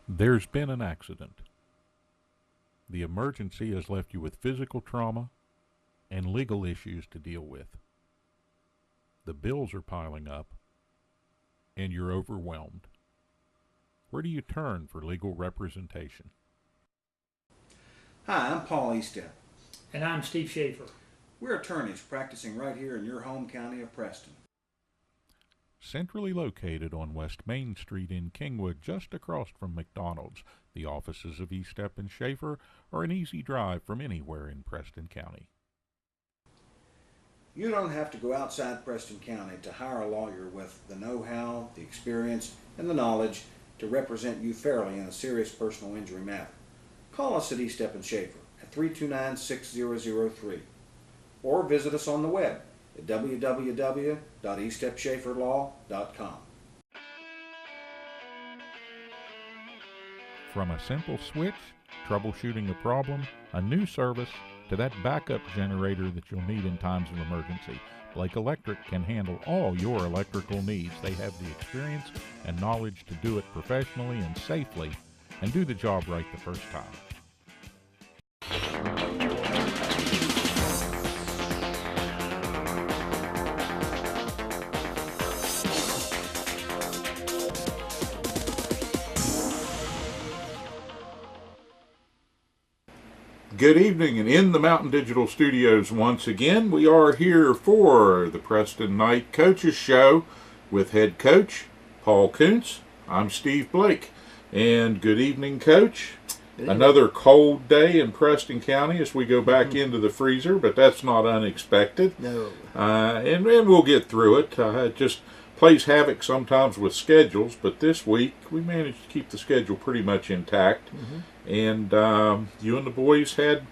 There's been an accident. The emergency has left you with physical trauma and legal issues to deal with. The bills are piling up, and you're overwhelmed. Where do you turn for legal representation? Hi, I'm Paul Eastep. And I'm Steve Schaefer. We're attorneys practicing right here in your home county of Preston. Centrally located on West Main Street in Kingwood, just across from McDonald's, the offices of Eastep and Schaefer are an easy drive from anywhere in Preston County. You don't have to go outside Preston County to hire a lawyer with the know-how, the experience, and the knowledge to represent you fairly in a serious personal injury matter. Call us at Eastep and Schaefer at 329-6003 or visit us on the web at www.eastepschaeferlaw.com. From a simple switch, troubleshooting a problem, a new service, to that backup generator that you'll need in times of emergency, Blake Electric can handle all your electrical needs. They have the experience and knowledge to do it professionally and safely and do the job right the first time. Good evening, and in the Mountain Digital Studios once again, we are here for the Preston Night Coaches Show with head coach Paul Koontz. I'm Steve Blake, and good evening, Coach. Another cold day in Preston County as we go back into the freezer, but that's not unexpected. No. And we'll get through it. It just plays havoc sometimes with schedules, but this week we managed to keep the schedule pretty much intact. And you and the boys had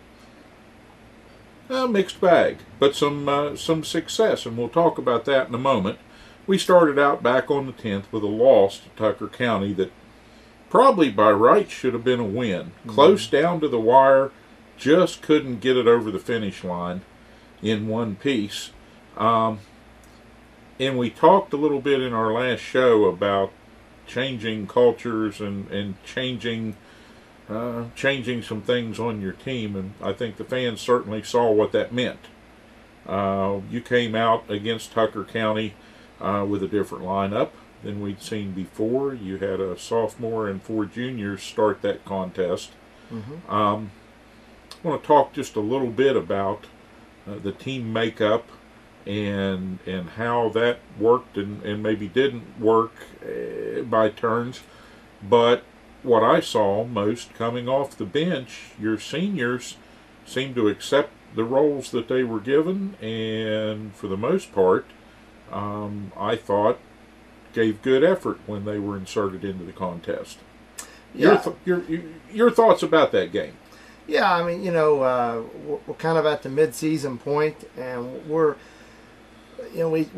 a mixed bag, but some success, and we'll talk about that in a moment. We started out back on the 10th with a loss to Tucker County that probably by rights should have been a win. Close down to the wire, just couldn't get it over the finish line in one piece. And we talked a little bit in our last show about changing cultures and changing some things on your team, and I think the fans certainly saw what that meant. You came out against Tucker County with a different lineup than we'd seen before. You had a sophomore and 4 juniors start that contest. I want to talk just a little bit about the team makeup and how that worked and maybe didn't work by turns, but what I saw most coming off the bench, your seniors seemed to accept the roles that they were given, and for the most part, I thought gave good effort when they were inserted into the contest. Yeah. Your thoughts about that game? Yeah, I mean, we're kind of at the mid-season point, and we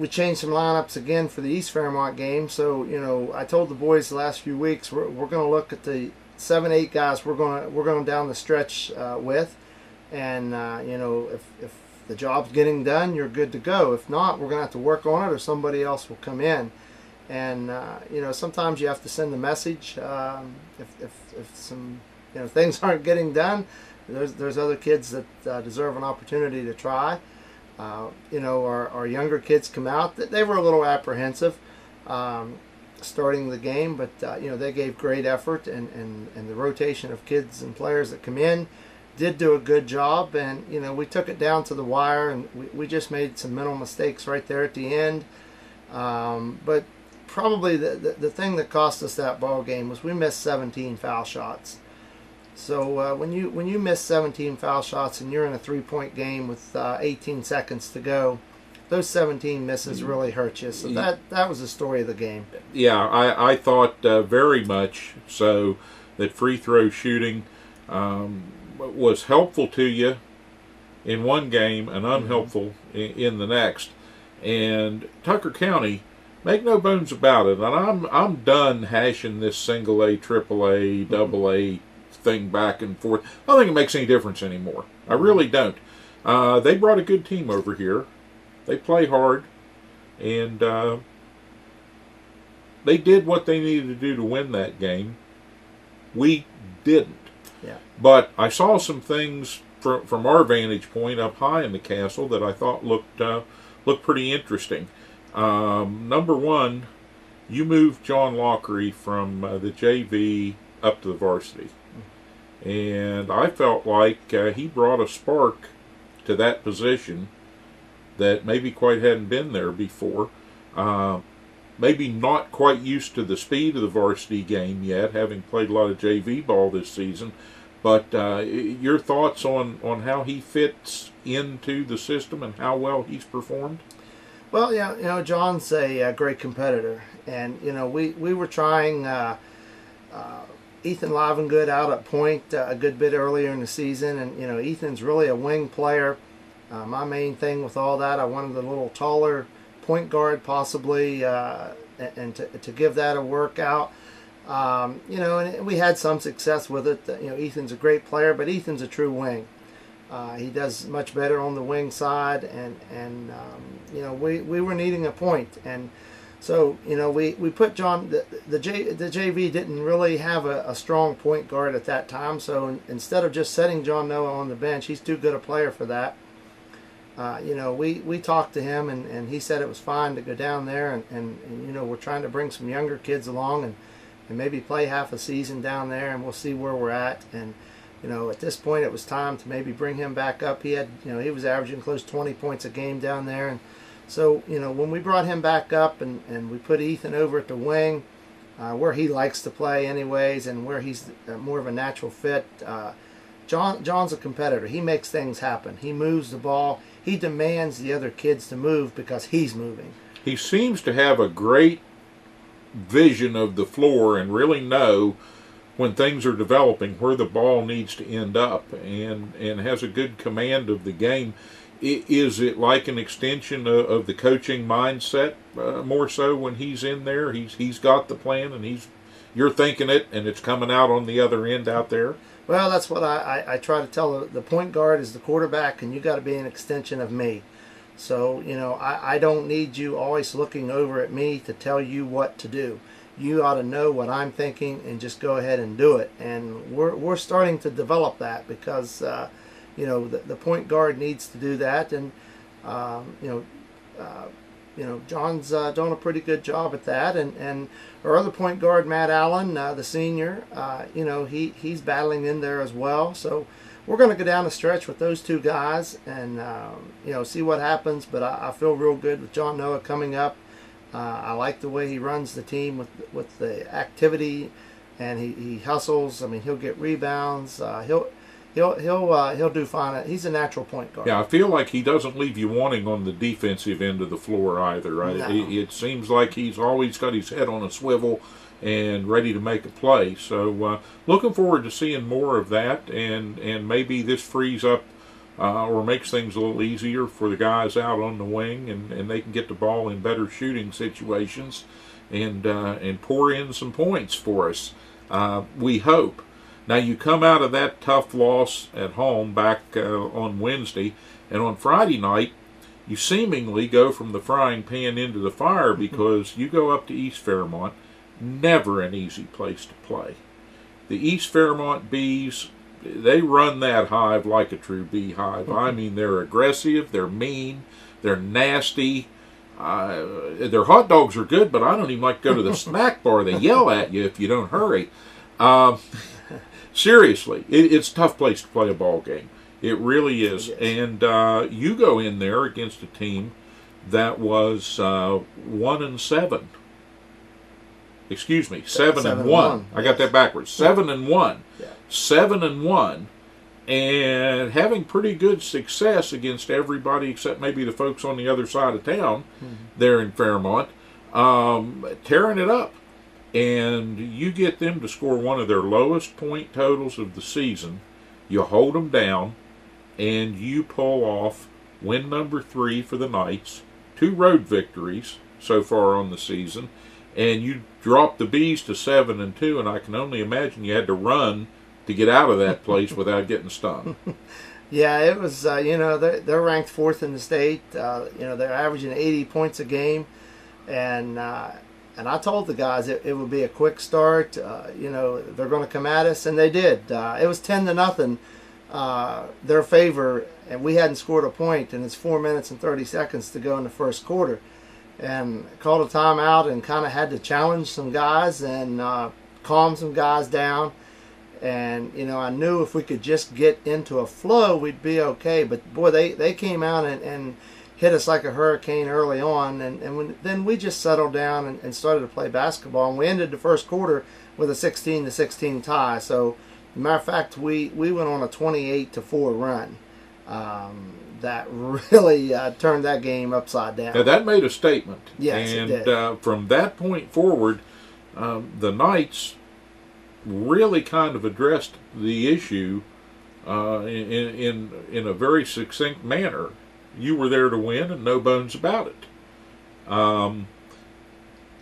changed some lineups again for the East Fairmont game. So, I told the boys the last few weeks we're going to look at the 7-8 guys we're going down the stretch with, and if the job's getting done, you're good to go. If not, we're going to have to work on it, or somebody else will come in. And sometimes you have to send a message if some things aren't getting done. There's other kids that deserve an opportunity to try. Our younger kids come out. They were a little apprehensive starting the game, but they gave great effort, and the rotation of kids and players that come in did do a good job. And we took it down to the wire, and we just made some mental mistakes right there at the end. But probably the thing that cost us that ball game was we missed 17 foul shots. So when you miss 17 foul shots and you're in a 3-point game with 18 seconds to go, those 17 misses really hurt you. So that was the story of the game. Yeah, I thought very much so that free throw shooting was helpful to you in one game and unhelpful in the next. And Tucker County, make no bones about it, and I'm done hashing this single A, triple A, double A thing back and forth. I don't think it makes any difference anymore. I really don't. They brought a good team over here. They play hard, and they did what they needed to do to win that game. We didn't. Yeah. But I saw some things from our vantage point up high in the castle that I thought looked pretty interesting. Number one, you moved John Lockery from the JV up to the varsity. And I felt like he brought a spark to that position that maybe quite hadn't been there before. Maybe not quite used to the speed of the varsity game yet, having played a lot of JV ball this season. But your thoughts on how he fits into the system and how well he's performed? Well, yeah, John's a great competitor, and we were trying Ethan Livengood out at point a good bit earlier in the season, and Ethan's really a wing player. My main thing with all that, I wanted a little taller point guard possibly, and to give that a workout. And we had some success with it. Ethan's a great player, but Ethan's a true wing. He does much better on the wing side, and we were needing a point, and so we put John. The JV didn't really have a strong point guard at that time, so instead of just setting John Noah on the bench, he's too good a player for that. We talked to him, and he said it was fine to go down there, and we're trying to bring some younger kids along and maybe play half a season down there, and we'll see where we're at. And at this point, it was time to maybe bring him back up. He had, he was averaging close to 20 points a game down there, and so when we brought him back up and we put Ethan over at the wing, where he likes to play anyways, and where he's more of a natural fit. John's a competitor. He makes things happen. He moves the ball. He demands the other kids to move because he's moving. He seems to have a great vision of the floor and really know when things are developing where the ball needs to end up, and has a good command of the game. Is it like an extension of the coaching mindset more so when he's in there? He's got the plan, and you're thinking it, and it's coming out on the other end out there? Well, that's what I try to tell the point guard is the quarterback, and you got to be an extension of me. So, I don't need you always looking over at me to tell you what to do. You ought to know what I'm thinking and just go ahead and do it. And we're starting to develop that because, the point guard needs to do that. And, John's doing a pretty good job at that. And our other point guard, Matt Allen, the senior, he's battling in there as well. So we're going to go down the stretch with those two guys and, see what happens. But I feel real good with John Noah coming up. I like the way he runs the team with the activity, and he hustles. I mean, he'll get rebounds. He'll do fine. He's a natural point guard. Yeah, I feel like he doesn't leave you wanting on the defensive end of the floor either. Right? No. It seems like he's always got his head on a swivel and ready to make a play. So looking forward to seeing more of that, and maybe this frees up or makes things a little easier for the guys out on the wing, and they can get the ball in better shooting situations and pour in some points for us. We hope. Now you come out of that tough loss at home back on Wednesday, and on Friday night you seemingly go from the frying pan into the fire because you go up to East Fairmont. Never an easy place to play. The East Fairmont Bees, they run that hive like a true beehive. I mean, they're aggressive, they're mean, they're nasty. Their hot dogs are good, but I don't even like to go to the snack bar. They yell at you if you don't hurry. Seriously, it's a tough place to play a ball game. It really is. And you go in there against a team that was 1-7. Excuse me, 7-1. I got that backwards. 7-1. Yeah. 7-1, and having pretty good success against everybody except maybe the folks on the other side of town there in Fairmont, tearing it up. And you get them to score one of their lowest point totals of the season. You hold them down, and you pull off win number 3 for the Knights, 2 road victories so far on the season, and you drop the Bees to 7-2, and I can only imagine you had to run to get out of that place without getting stung. Yeah, it was, they're ranked 4th in the state. They're averaging 80 points a game. And, I told the guys it would be a quick start. They're going to come at us, and they did. It was 10-0 their favor, and we hadn't scored a point, and it's 4 minutes and 30 seconds to go in the first quarter. And called a timeout and kind of had to challenge some guys and calm some guys down. And, I knew if we could just get into a flow, we'd be okay. But, boy, they came out and hit us like a hurricane early on. And then we just settled down and started to play basketball. And we ended the first quarter with a 16-16 tie. So, as a matter of fact, we went on a 28-4 run. That really turned that game upside down. Now, that made a statement. Yes, and it did. From that point forward, the Knights really kind of addressed the issue in a very succinct manner. You were there to win, and no bones about it.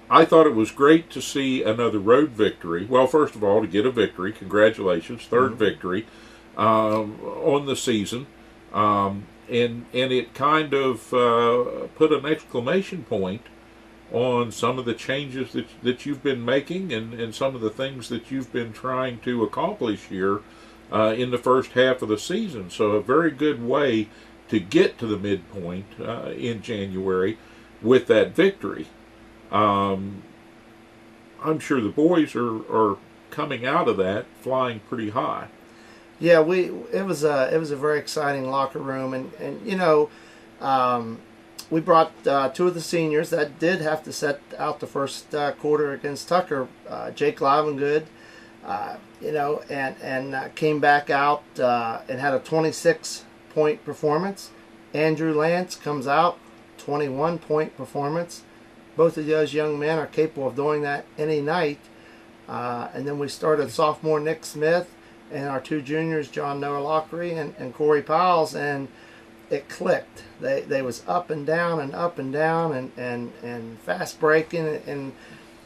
I thought it was great to see another road victory. Well, first of all, to get a victory, congratulations, third victory on the season. And it kind of put an exclamation point on some of the changes that you've been making and some of the things that you've been trying to accomplish here in the first half of the season. So a very good way to get to the midpoint in January with that victory. I'm sure the boys are coming out of that flying pretty high. Yeah, it was a very exciting locker room, and we brought two of the seniors that did have to set out the first quarter against Tucker. Jake Livengood, and came back out and had a 26-point performance. Andrew Lance comes out, 21-point performance. Both of those young men are capable of doing that any night. And then we started sophomore Nick Smith and our two juniors, John Noah Lockery and Corey Piles, and it clicked. They was up and down and fast breaking, and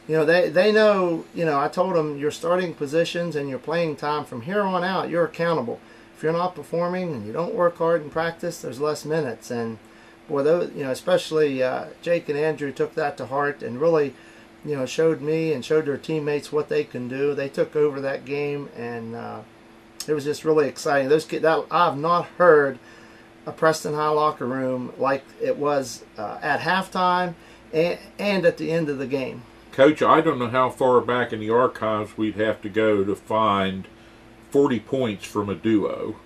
they know. I told them your starting positions and your playing time from here on out, you're accountable. If you're not performing and you don't work hard in practice, there's less minutes. And boy, those, especially Jake and Andrew took that to heart and really, showed me and showed their teammates what they can do. They took over that game, and it was just really exciting. Those kids, I've not heard a Preston High locker room like it was at halftime and at the end of the game. Coach, I don't know how far back in the archives we'd have to go to find 40 points from a duo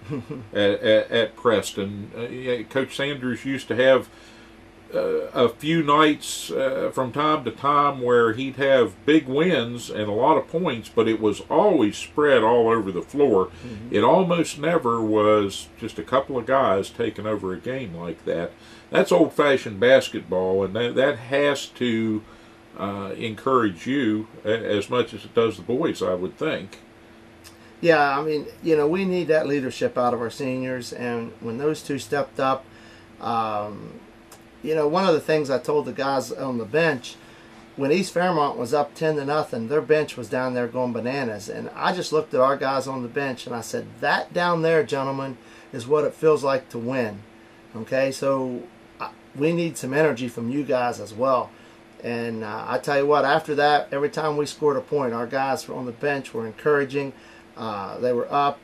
at Preston. Coach Sanders used to have a few nights from time to time where he'd have big wins and a lot of points, but it was always spread all over the floor. Mm-hmm. It almost never was just a couple of guys taking over a game like that. That's old-fashioned basketball, and that has to encourage you as much as it does the boys, I would think. Yeah, I mean, we need that leadership out of our seniors, and when those two stepped up, one of the things I told the guys on the bench, when East Fairmont was up 10-0, their bench was down there going bananas, and I just looked at our guys on the bench and I said, that down there, gentlemen, is what it feels like to win. Okay, so we need some energy from you guys as well. And I tell you what, after that, every time we scored a point, our guys on the bench were encouraging. They were up.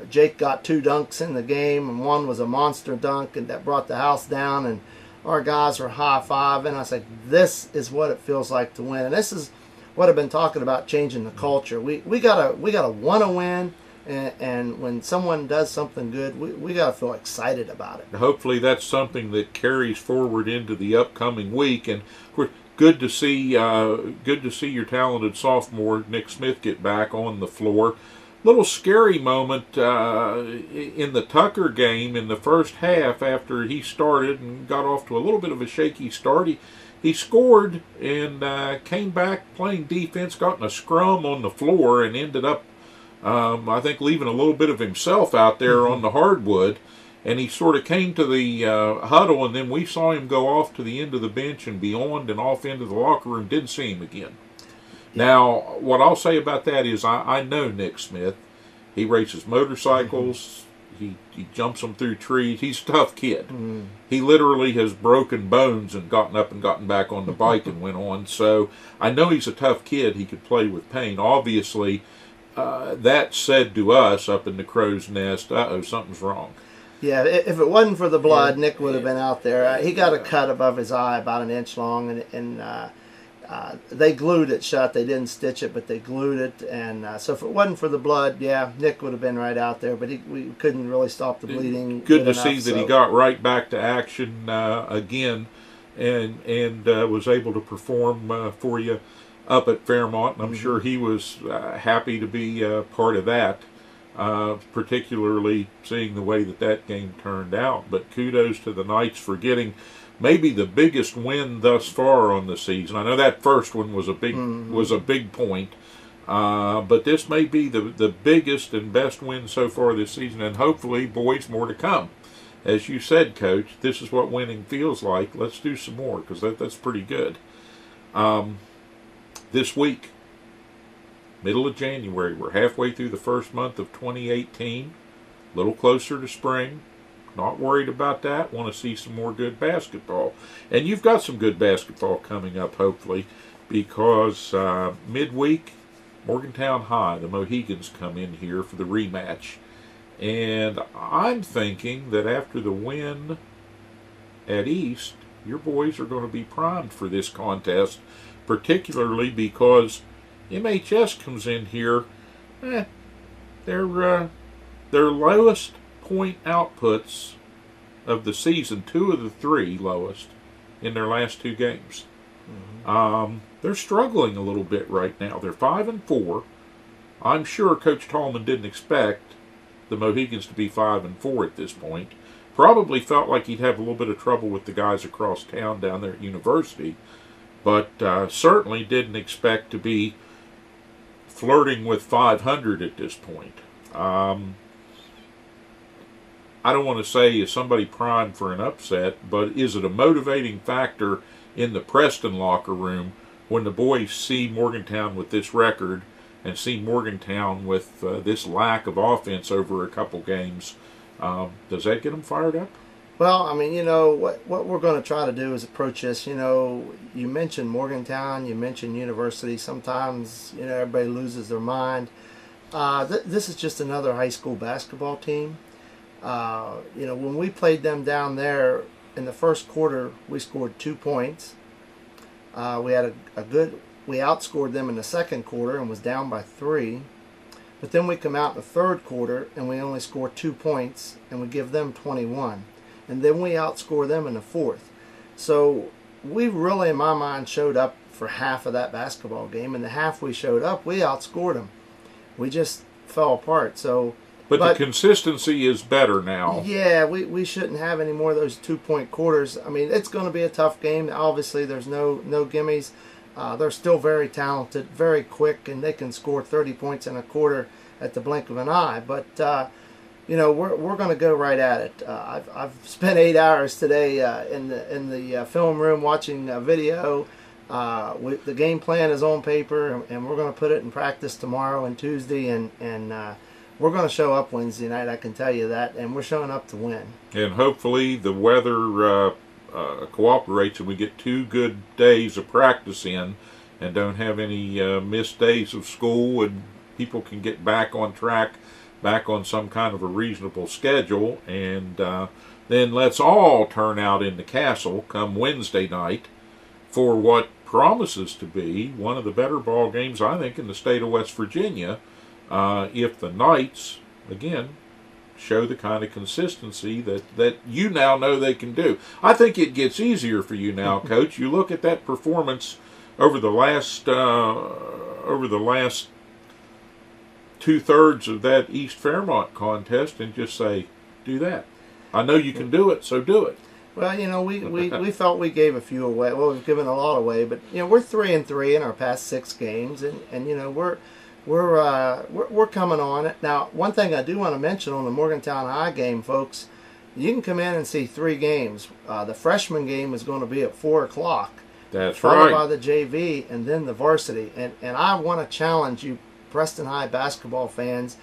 Jake got 2 dunks in the game, and one was a monster dunk, and that brought the house down. And our guys were high-fiving. I said, this is what it feels like to win. And this is what I've been talking about, changing the culture. We gotta want to win. And when someone does something good, we got to feel excited about it. Hopefully that's something that carries forward into the upcoming week. And of course, good to see your talented sophomore Nick Smith get back on the floor. Little scary moment in the Tucker game in the first half after he started and got off to a little bit of a shaky start. He scored and came back playing defense, got in a scrum on the floor, and ended up I think leaving a little bit of himself out there on the hardwood, and he sort of came to the huddle, and then we saw him go off to the end of the bench and beyond and off into the locker room. Didn't see him again. Yeah. Now, what I'll say about that is I know Nick Smith. He races motorcycles. He jumps them through trees. He's a tough kid. Mm. He literally has broken bones and gotten up and gotten back on the bike and went on. So I know he's a tough kid. He could play with pain. Obviously, that said to us up in the crow's nest, something's wrong. Yeah, if it wasn't for the blood, Nick would have been out there. He got a cut above his eye about an inch long, and they glued it shut. They didn't stitch it, but they glued it. And so if it wasn't for the blood, yeah, Nick would have been right out there. But we couldn't really stop the bleeding. Good to see that he got right back to action again, and was able to perform for you up at Fairmont. And I'm sure he was happy to be part of that. Particularly seeing the way that game turned out. But kudos to the Knights for getting maybe the biggest win thus far on the season. I know that first one was a big point, but this may be the biggest and best win so far this season, and hopefully, boys, more to come. As you said, Coach, this is what winning feels like. Let's do some more, because that's pretty good. This week, middle of January, we're halfway through the first month of 2018, a little closer to spring. Not worried about that. Want to see some more good basketball. And you've got some good basketball coming up, hopefully, because midweek, Morgantown High, the Mohegans come in here for the rematch. And I'm thinking that after the win at East, your boys are going to be primed for this contest, particularly because MHS comes in here, their lowest point outputs of the season, 2 of the 3 lowest in their last 2 games. Mm-hmm. They're struggling a little bit right now. They're 5-4. I'm sure Coach Tallman didn't expect the Mohegans to be 5-4 at this point. Probably felt like he'd have a little bit of trouble with the guys across town down there at University, but certainly didn't expect to be flirting with 500 at this point. I don't want to say is somebody primed for an upset, but is it a motivating factor in the Preston locker room when the boys see Morgantown with this record and see Morgantown with this lack of offense over a couple games? Does that get them fired up? Well, I mean, what we're going to try to do is approach this. You mentioned Morgantown, you mentioned University. Sometimes, everybody loses their mind. This is just another high school basketball team. When we played them down there in the first quarter, we scored 2 points. We had we outscored them in the second quarter and was down by 3. But then we come out in the third quarter and we only score 2 points and we give them 21. And then we outscore them in the fourth. So we really, in my mind, showed up for half of that basketball game. And the half we showed up, we outscored them. We just fell apart. But the consistency is better now. Yeah, we shouldn't have any more of those 2-point quarters. I mean, it's going to be a tough game. Obviously, there's no gimmies. They're still very talented, very quick, and they can score 30 points in a quarter at the blink of an eye. But we're going to go right at it. I've spent 8 hours today in the film room watching a video. The game plan is on paper, and we're going to put it in practice tomorrow and Tuesday, and we're going to show up Wednesday night, I can tell you that, and we're showing up to win. And hopefully the weather cooperates and we get 2 good days of practice in and don't have any missed days of school, and people can get back on track, back on some kind of a reasonable schedule, and then let's all turn out in the castle come Wednesday night for what promises to be one of the better ball games, I think, in the state of West Virginia. If the Knights, again, show the kind of consistency that you now know they can do. I think it gets easier for you now, Coach. You look at that performance over the last 2/3 of that East Fairmont contest and just say, do that. I know you can do it, so do it. Well, we felt we gave a few away. Well, we've given a lot away, but we're 3-3 in our past 6 games, and we're coming on it. Now, one thing I do want to mention on the Morgantown High game, folks, you can come in and see 3 games. The freshman game is going to be at 4 o'clock. That's followed right. by the JV and then the varsity. And I want to challenge you Preston High basketball fans.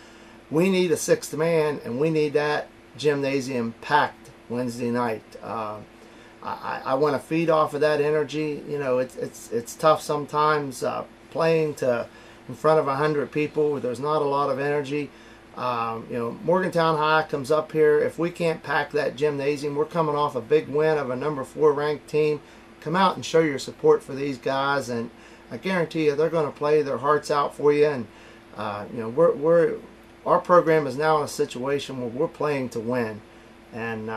we need a sixth man, and we need that gymnasium packed Wednesday night. I want to feed off of that energy. You know, it's tough sometimes playing in front of 100 people where there's not a lot of energy. You know, Morgantown High comes up here. If we can't pack that gymnasium, we're coming off a big win of a number 4 ranked team. Come out and show your support for these guys, and I guarantee you they're going to play their hearts out for you. And you know, our program is now in a situation where we're playing to win, and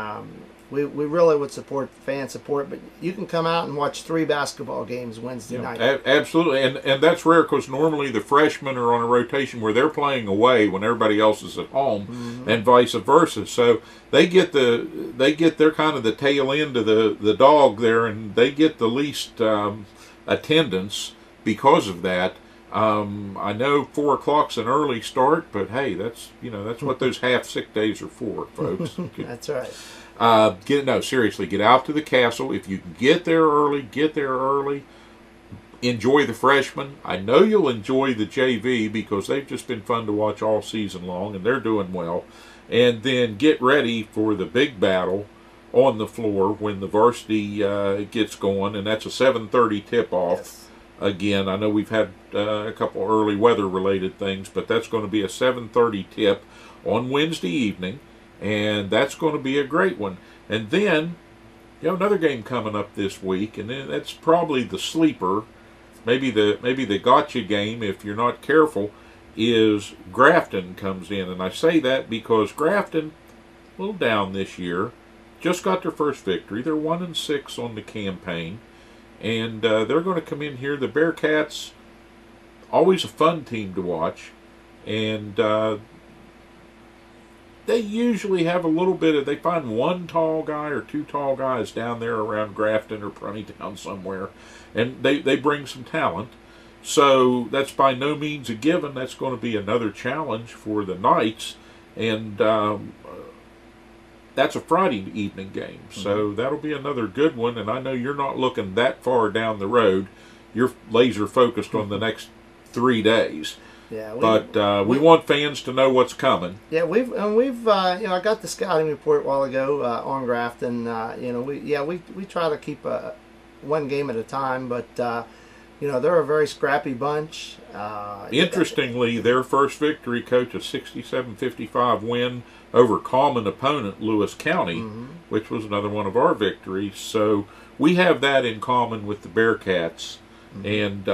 we really would support fan support. But you can come out and watch 3 basketball games Wednesday night. Absolutely, and that's rare because normally the freshmen are on a rotation where they're playing away when everybody else is at home, and vice versa. So they get their kind of the tail end of the dog there, and they get the least attendance because of that. I know 4 o'clock's an early start, but hey, that's what those half sick days are for, folks. That's right. Seriously, get out to the castle. If you can get there early, get there early. Enjoy the freshmen. I know you'll enjoy the JV because they've just been fun to watch all season long, and they're doing well. And then get ready for the big battle on the floor when the varsity gets going, and that's a 7:30 tip-off. Yes. Again, I know we've had a couple early weather-related things, but that's going to be a 7:30 tip on Wednesday evening. And that's going to be a great one. And then, another game coming up this week, and then that's probably the sleeper, maybe the gotcha game if you're not careful, is Grafton comes in. And I say that because Grafton, a little down this year, just got their first victory. They're 1-6 on the campaign, and they're going to come in here. The Bearcats, always a fun team to watch, and they usually have a little bit of, they find 1 tall guy or 2 tall guys down there around Grafton or Pruntytown somewhere, and they bring some talent. So that's by no means a given. That's going to be another challenge for the Knights, and that's a Friday evening game. So that'll be another good one, and I know you're not looking that far down the road. You're laser focused on the next 3 days. Yeah, we want fans to know what's coming. Yeah, we've I got the scouting report a while ago on Grafton. We try to keep 1 game at a time, but they're a very scrappy bunch. Interestingly, their first victory, Coach, a 67-55 win over common opponent Lewis County, which was another one of our victories. So we have that in common with the Bearcats, and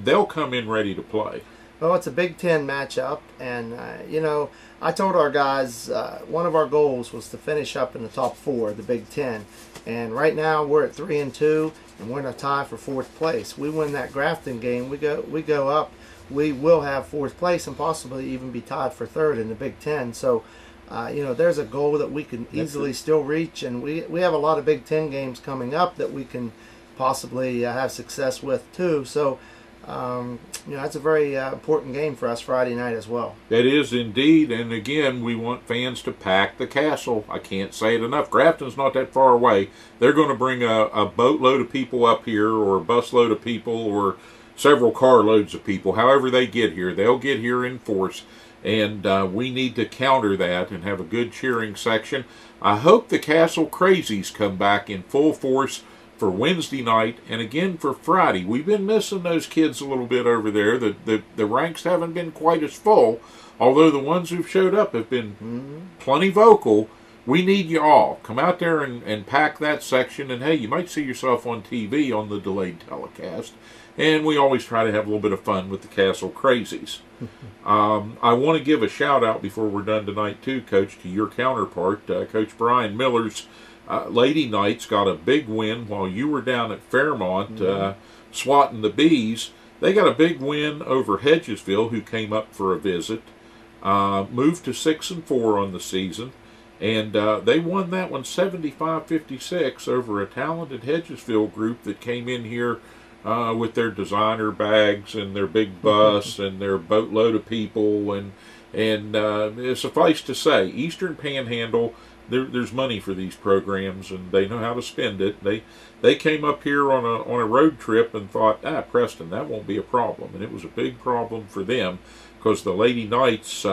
they'll come in ready to play. Well, it's a Big Ten matchup, and I told our guys one of our goals was to finish up in the top 4 of the Big Ten, and right now we're at 3-2, and we're in a tie for 4th place. We win that Grafton game, we go up, we will have 4th place and possibly even be tied for 3rd in the Big Ten. So, there's a goal that we can easily still reach, and we have a lot of Big Ten games coming up that we can possibly have success with too. So that's a very important game for us Friday night as well. It is indeed, and again, we want fans to pack the castle. I can't say it enough. Grafton's not that far away. They're going to bring a boatload of people up here, or a busload of people, or several carloads of people. However they get here, they'll get here in force, and we need to counter that and have a good cheering section. I hope the Castle Crazies come back in full force for Wednesday night, and again for Friday. We've been missing those kids a little bit over there. The ranks haven't been quite as full, although the ones who've showed up have been plenty vocal. We need you all. Come out there and pack that section, and hey, you might see yourself on TV on the delayed telecast. And we always try to have a little bit of fun with the Castle Crazies. I want to give a shout out before we're done tonight too, Coach, to your counterpart, Coach Brian Miller's Lady Knights got a big win while you were down at Fairmont swatting the bees. They got a big win over Hedgesville, who came up for a visit. Moved to 6-4 on the season, and they won that one 75-56 over a talented Hedgesville group that came in here with their designer bags and their big bus and their boatload of people, and suffice to say, Eastern Panhandle there's money for these programs, and they know how to spend it. They came up here on a road trip and thought, Preston, that won't be a problem, and it was a big problem for them because the Lady Knights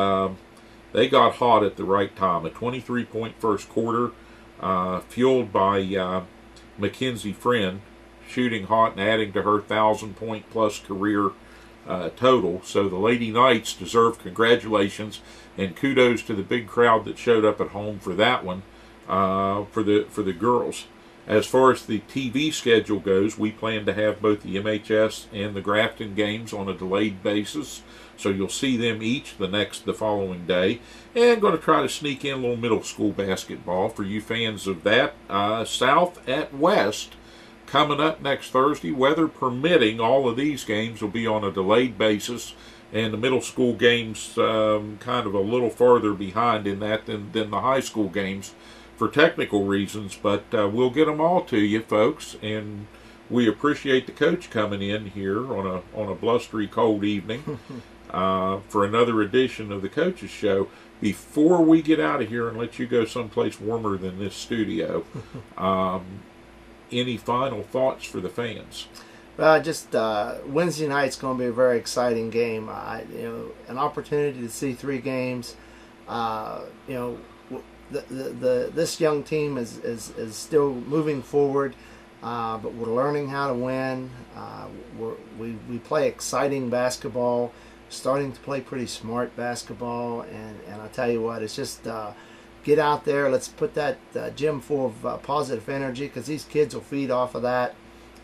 they got hot at the right time. A 23-point first quarter, fueled by Mackenzie Friend shooting hot and adding to her 1,000-point plus career total. So the Lady Knights deserve congratulations and kudos to the big crowd that showed up at home for that one, for the girls. As far as the TV schedule goes, we plan to have both the MHS and the Grafton games on a delayed basis, so you'll see them each the following day. And going to try to sneak in a little middle school basketball for you fans of that. South at West coming up next Thursday, weather permitting. All of these games will be on a delayed basis, and the middle school games kind of a little farther behind in that than the high school games for technical reasons, but we'll get them all to you, folks, and we appreciate the coach coming in here on a blustery cold evening for another edition of the Coach's Show. Before we get out of here and let you go someplace warmer than this studio, any final thoughts for the fans? Just Wednesday night's going to be a very exciting game. An opportunity to see 3 games. This young team is still moving forward, but we're learning how to win. We play exciting basketball, starting to play pretty smart basketball, and I tell you what, it's just get out there. Let's put that gym full of positive energy, because these kids will feed off of that.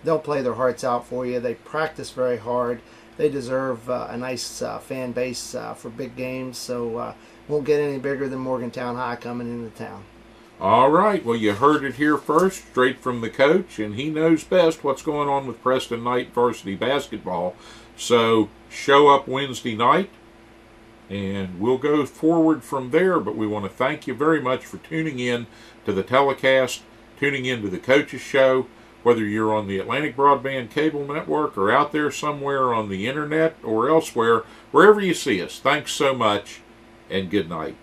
They'll play their hearts out for you. They practice very hard. They deserve a nice fan base for big games, so won't get any bigger than Morgantown High coming into town. All right, well, you heard it here first, straight from the coach, and he knows best what's going on with Preston Knight varsity basketball. So show up Wednesday night, and we'll go forward from there. But we want to thank you very much for tuning in to the telecast, tuning in to the Coach's Show, whether you're on the Atlantic Broadband Cable Network or out there somewhere on the internet or elsewhere, wherever you see us. Thanks so much, and good night.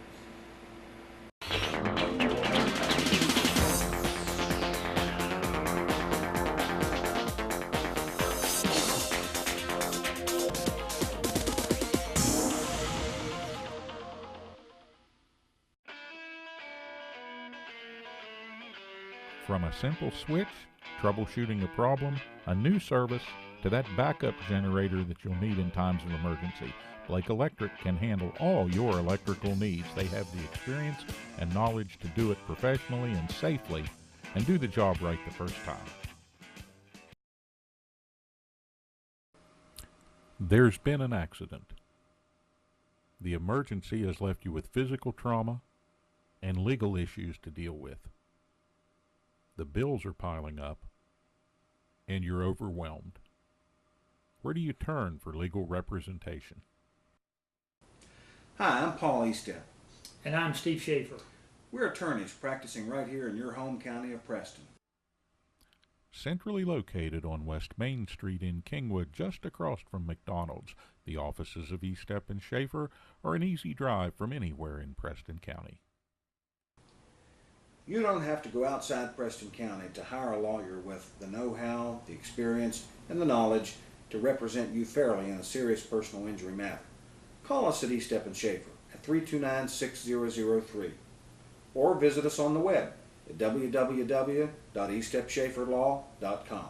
From a simple switch, troubleshooting a problem, a new service, to that backup generator that you'll need in times of emergency, Blake Electric can handle all your electrical needs. They have the experience and knowledge to do it professionally and safely, and do the job right the first time. There's been an accident. The emergency has left you with physical trauma and legal issues to deal with. The bills are piling up, and you're overwhelmed. Where do you turn for legal representation? Hi, I'm Paul Estep. And I'm Steve Schaefer. We're attorneys practicing right here in your home county of Preston. Centrally located on West Main Street in Kingwood, just across from McDonald's, the offices of Estep and Schaefer are an easy drive from anywhere in Preston County. You don't have to go outside Preston County to hire a lawyer with the know-how, the experience, and the knowledge to represent you fairly in a serious personal injury matter. Call us at Estep and Schaefer at 329-6003 or visit us on the web at www.estepschaeferlaw.com.